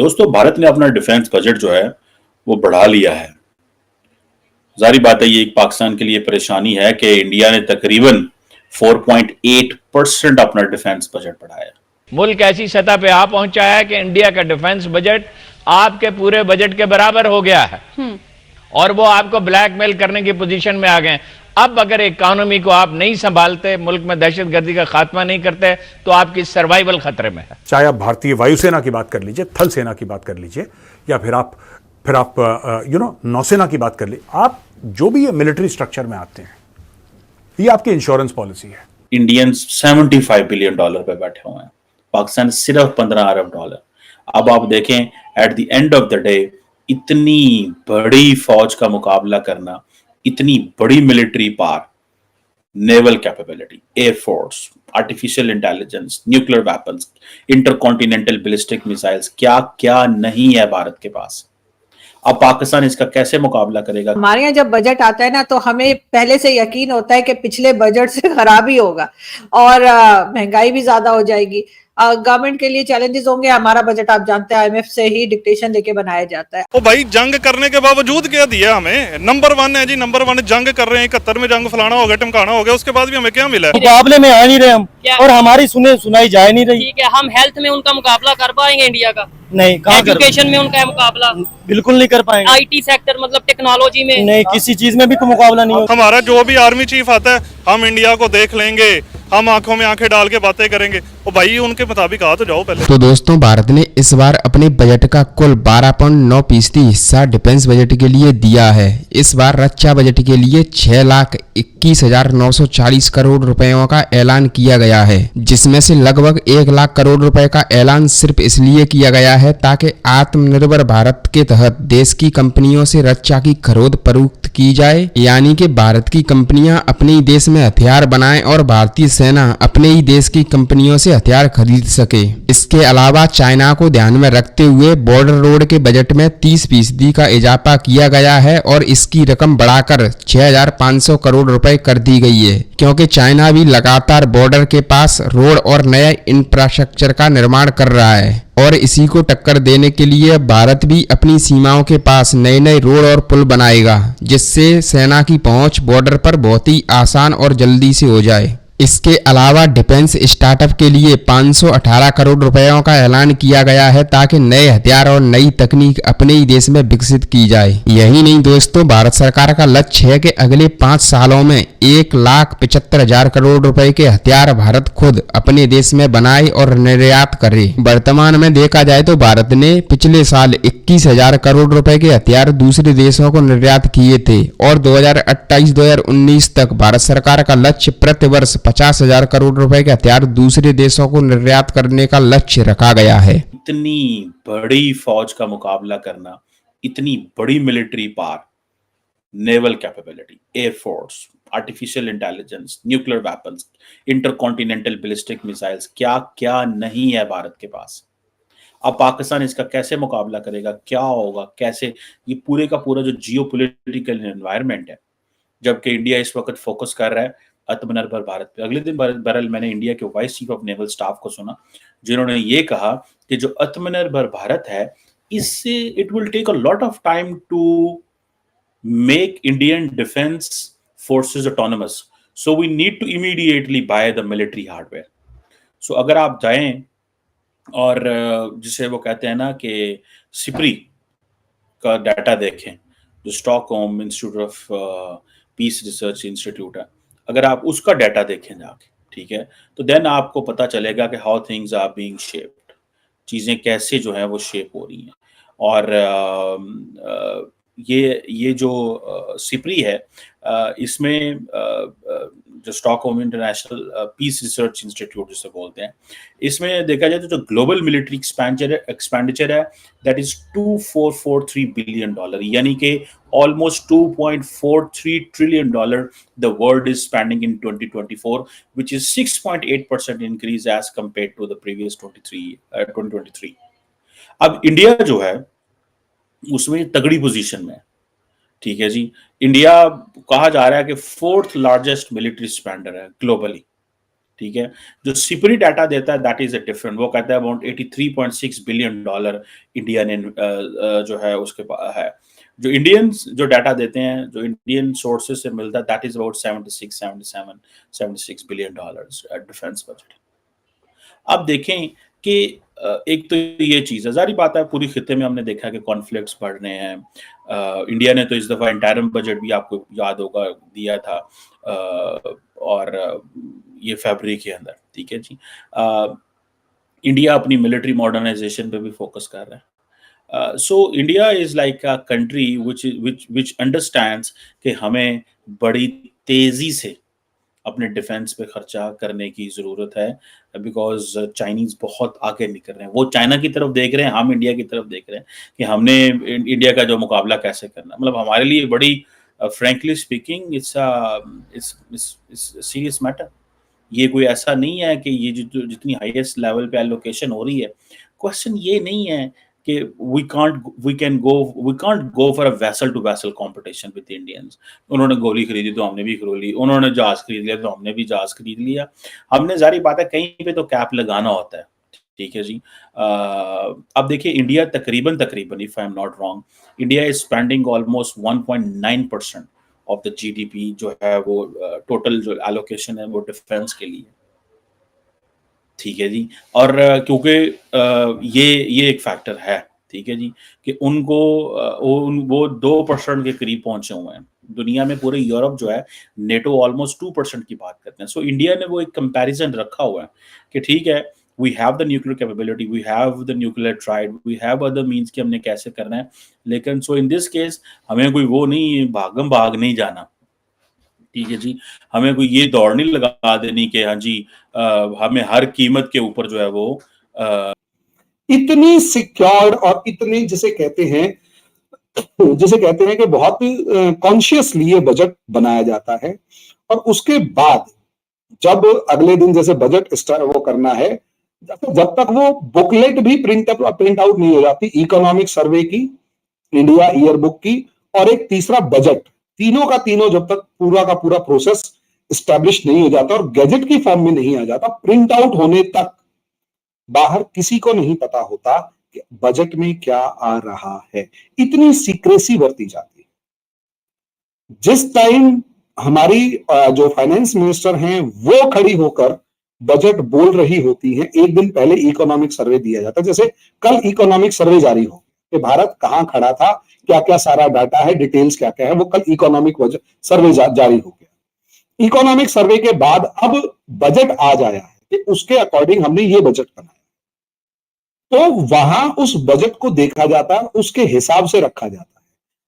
दोस्तों, भारत ने अपना डिफेंस बजट जो है वो बढ़ा लिया है। जारी बात है, ये एक पाकिस्तान के लिए परेशानी है कि इंडिया ने तकरीबन 4.8% अपना डिफेंस बजट बढ़ाया। मुल्क ऐसी सतह पे आ पहुंचा है कि इंडिया का डिफेंस बजट आपके पूरे बजट के बराबर हो गया है और वो आपको ब्लैकमेल करने की पोजीशन में आ गए। अब अगर इकोनॉमी को आप नहीं संभालते, मुल्क में दहशतगर्दी का खात्मा नहीं करते, तो आपकी सर्वाइवल खतरे में है। चाहे आप भारतीय वायुसेना की बात कर लीजिए, थल सेना की बात कर लीजिए, या फिर आप नौसेना की बात कर लीजिए, आप जो भी ये मिलिट्री स्ट्रक्चर में आते हैं, ये आपकी इंश्योरेंस पॉलिसी है। इंडियंस $75 बिलियन पे बैठे हुए हैं, पाकिस्तान सिर्फ $15 अरब। अब आप देखें, at the end of the day इतनी बड़ी फौज का मुकाबला करना, इतनी बड़ी military power, naval capability, air force, artificial intelligence, nuclear weapons, intercontinental ballistic missiles, क्या क्या नहीं है भारत के पास। अब पाकिस्तान इसका कैसे मुकाबला करेगा? हमारे यहाँ जब बजट आता है ना, तो हमें पहले से यकीन होता है कि पिछले बजट से खराब ही होगा और महंगाई भी ज्यादा हो जाएगी। गवर्नमेंट के लिए चैलेंजेस होंगे। हमारा बजट आप जानते हैं IMF से ही डिक्टेशन लेके बनाया जाता है। ओ भाई, जंग करने के बावजूद क्या दिया हमें? नंबर 1 है जी, नंबर 1 जंग कर रहे हैं। 71 में जंग फलाना हो गया, टमकाना हो गया, उसके बाद भी हमें क्या मिला? मुकाबले में आ नहीं रहे हम, और हमारी सुनाई जा नहीं रही। ठीक है, हम हेल्थ में उनका मुकाबला कर पाएंगे इंडिया का? नहीं। एजुकेशन में उनका मुकाबला बिल्कुल नहीं कर पाएंगे। IT सेक्टर मतलब टेक्नोलॉजी में नहीं, किसी चीज में भी कोई मुकाबला नहीं होगा। हमारा जो भी आर्मी चीफ आता है, हम इंडिया को देख लेंगे, हम आंखों में आंखें डाल के बातें करेंगे। ओ भाई, उनके मुताबिक आ तो जाओ पहले। तो दोस्तों, भारत ने इस बार अपने बजट का कुल 12.9% हिस्सा डिफेंस बजट के लिए दिया है। इस बार रक्षा बजट के लिए 6,21,940 करोड़ रुपयों का ऐलान किया गया है, जिसमें से लगभग 1 लाख करोड़ रुपए का ऐलान सिर्फ इसलिए किया गया है ताकि आत्मनिर्भर भारत के तहत देश की कंपनियों से रक्षा की खरीद फरोख्त की जाए, यानी कि भारत की कंपनियां अपने ही देश में हथियार बनाएं और भारतीय सेना अपने ही देश की कंपनियों से हथियार खरीद सके। इसके अलावा चाइना को ध्यान में रखते हुए बॉर्डर रोड के बजट में 30% का इजाफा किया गया है और इसकी रकम बढ़ाकर 6,500 करोड़ रुपए कर दी गई है, क्योंकि चाइना भी लगातार बॉर्डर के पास रोड और नए इंफ्रास्ट्रक्चर का निर्माण कर रहा है और इसी को टक्कर देने के लिए भारत भी अपनी सीमाओं के पास नए नए रोड और पुल बनाएगा, जिससे सेना की पहुंच बॉर्डर पर बहुत ही आसान और जल्दी से हो जाए। इसके अलावा डिफेंस स्टार्टअप के लिए 518 करोड़ रुपयों का ऐलान किया गया है ताकि नए हथियार और नई तकनीक अपने ही देश में विकसित की जाए। यही नहीं दोस्तों, भारत सरकार का लक्ष्य है कि अगले 5 सालों में 1,75,000 करोड़ रुपए के हथियार भारत खुद अपने देश में बनाए और निर्यात करे। वर्तमान में देखा जाए तो भारत ने पिछले साल 21,000 करोड़ रुपए के हथियार दूसरे देशों को निर्यात किए थे और 2028-2019 तक भारत सरकार का लक्ष्य प्रतिवर्ष 50,000 करोड़ रुपए के हथियार दूसरे देशों को निर्यात करने का लक्ष्य रखा गया है। इतनी बड़ी फौज का मुकाबला करना, इतनी बड़ी military power, naval capability, air force, artificial intelligence, nuclear weapons, intercontinental ballistic missiles, क्या क्या नहीं है भारत के पास। अब पाकिस्तान इसका कैसे मुकाबला करेगा, क्या होगा, कैसे? ये पूरे का पूरा जो जियोपॉलिटिकल एनवायरनमेंट है, जबकि इंडिया इस वक्त फोकस कर रहा है आत्मनिर्भर भारत पे। अगले दिन बहरहाल मैंने इंडिया के vice chief of naval staff को सुना, जिन्होंने ये कहा कि जो आत्मनिर्भर भारत है, इससे it will take a lot of time to make Indian defence forces autonomous, so we need to immediately buy the military hardware. So अगर आप जाएं और जिसे वो कहते हैं ना कि सिप्री का डाटा देखें, जो Stockholm institute of peace Research institute है, अगर आप उसका डाटा देखें जाके, ठीक है, तो देन आपको पता चलेगा कि how things are being shaped, चीजें कैसे जो है वो शेप हो रही हैं। और ये जो सिप्री है, इसमें जो Stockholm International Peace Research Institute जिसे बोलते हैं, इसमें देखा जाए तो जो ग्लोबल मिलिट्री एक्सपेंडिचर है दैट इज $2,443 बिलियन, यानी कि almost $2.43 trillion the world is spending in 2024, which is 6.8% increase as compared to the previous 2023. अब इंडिया जो है उसमें तगड़ी पोजीशन में है, ठीक है जी। इंडिया कहा जा रहा है कि 4th लार्जेस्ट मिलिट्री स्पेंडर है ग्लोबली, ठीक है। जो सिपरी डाटा देता है दैट इज अ डिफरेंट, वो कहता है अबाउट $83.6 बिलियन इंडिया ने जो है उसके है। जो इंडियंस जो डाटा देते हैं, जो इंडियन सोर्सेज से मिलता है, that is about 76 billion dollars defence budget. अब देखें कि एक तो ये चीज है, जारी बात है पूरी खिते में हमने देखा कि कॉन्फ्लिक्ट्स बढ़ रहे हैं। इंडिया ने तो इस दफा इंटरिम बजट भी आपको याद होगा दिया था, और ये फरवरी के अंदर, ठीक है जी। इंडिया अपनी मिलिट्री मॉडर्नाइजेशन पे भी फोकस कर रहा है। So India is like a country which understands कि हमें बड़ी तेजी से अपने डिफेंस पे खर्चा करने की जरूरत है, बिकॉज चाइनीज बहुत आगे निकल रहे हैं। वो चाइना की तरफ देख रहे हैं, हम इंडिया की तरफ देख रहे हैं कि हमने इंडिया का जो मुकाबला कैसे करना। मतलब हमारे लिए बड़ी frankly speaking it's serious matter. ये कोई ऐसा नहीं है कि ये जितनी हाईएस्ट लेवल पे एलोकेशन हो रही है, क्वेश्चन ये नहीं है कि we can't go for a vessel to vessel competition with the Indians। उन्होंने गोली खरीदी तो हमने भी खरीद ली, उन्होंने जहाज खरीद लिया तो हमने भी जहाज खरीद लिया। हमने जारी बात है कहीं पे तो कैप लगाना होता है, ठीक है जी। अब देखिए इंडिया तकरीबन if I am not wrong, India is spending almost 1.9% of the GDP जो है वो टोटल जो एलोकेशन है वो डिफेंस के लिए, ठीक है जी। और क्योंकि ये एक फैक्टर है, ठीक है जी, कि उनको वो 2% के करीब पहुंचे हुए हैं। दुनिया में पूरे यूरोप जो है नेटो ऑलमोस्ट 2% की बात करते हैं। सो इंडिया ने वो एक कंपैरिजन रखा हुआ है कि ठीक है, we have the nuclear capability, we have the nuclear triad, we have other means कि हमने कैसे करना है। लेकिन सो इन दिस केस हमें कोई वो नहीं भागम भाग नहीं जाना, ठीक है जी। हमें कोई ये दौड़ नहीं लगा देनी कि हाँ जी हमें हर कीमत के ऊपर जो है वो इतनी सिक्योर्ड और इतने जिसे कहते हैं कि बहुत कॉन्शियसली ये बजट बनाया जाता है। और उसके बाद जब अगले दिन जैसे बजट वो करना है, जब तक वो बुकलेट भी प्रिंट आउट नहीं हो जाती, इकोनॉमिक सर्वे की, इंडिया ईयर बुक की, और एक तीसरा बजट, तीनों का तीनों जब तक पूरा का पूरा प्रोसेस एस्टैब्लिश नहीं हो जाता और गैजेट की फॉर्म में नहीं आ जाता, प्रिंट आउट होने तक बाहर किसी को नहीं पता होता कि बजट में क्या आ रहा है। इतनी सीक्रेसी बरती जाती है। जिस टाइम हमारी जो फाइनेंस मिनिस्टर हैं वो खड़ी होकर बजट बोल रही होती हैं, एक दिन पहले इकोनॉमिक सर्वे दिया जाता है। जैसे कल इकोनॉमिक सर्वे जारी हो कि भारत कहां खड़ा था, क्या क्या सारा डाटा है, डिटेल्स क्या क्या है, वो कल इकोनॉमिक सर्वे जारी हो गया। इकोनॉमिक सर्वे के बाद अब बजट आ जाया है कि उसके अकॉर्डिंग हमने ये बजट बनाया, तो वहां उस बजट को देखा जाता है, उसके हिसाब से रखा जाता है।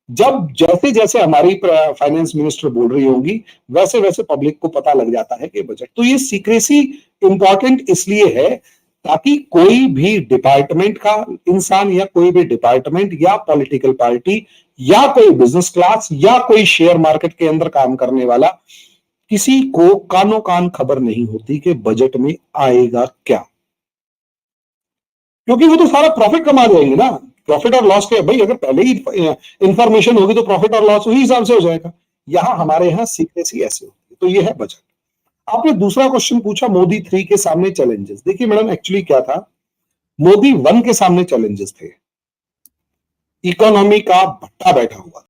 जब जैसे जैसे हमारी फाइनेंस मिनिस्टर बोल रही होंगी वैसे वैसे पब्लिक को पता लग जाता है कि बजट। तो ये सीक्रेसी इंपॉर्टेंट इसलिए है ताकि कोई भी डिपार्टमेंट का इंसान या कोई भी डिपार्टमेंट या पॉलिटिकल पार्टी या कोई बिजनेस क्लास या कोई शेयर मार्केट के अंदर काम करने वाला, किसी को कानो कान खबर नहीं होती कि बजट में आएगा क्या, क्योंकि वो तो सारा प्रॉफिट कमा जाएंगे ना। प्रॉफिट और लॉस के भाई अगर पहले ही इंफॉर्मेशन होगी तो प्रॉफिट और लॉस उसी हिसाब से हो जाएगा। यहां हमारे यहां सीक्रेसी ऐसे होती है। तो ये है बजट। आपने दूसरा क्वेश्चन पूछा मोदी 3 के सामने चैलेंजेस। देखिए मैडम, एक्चुअली क्या था, मोदी 1 के सामने चैलेंजेस थे, इकोनॉमी का भट्टा बैठा हुआ।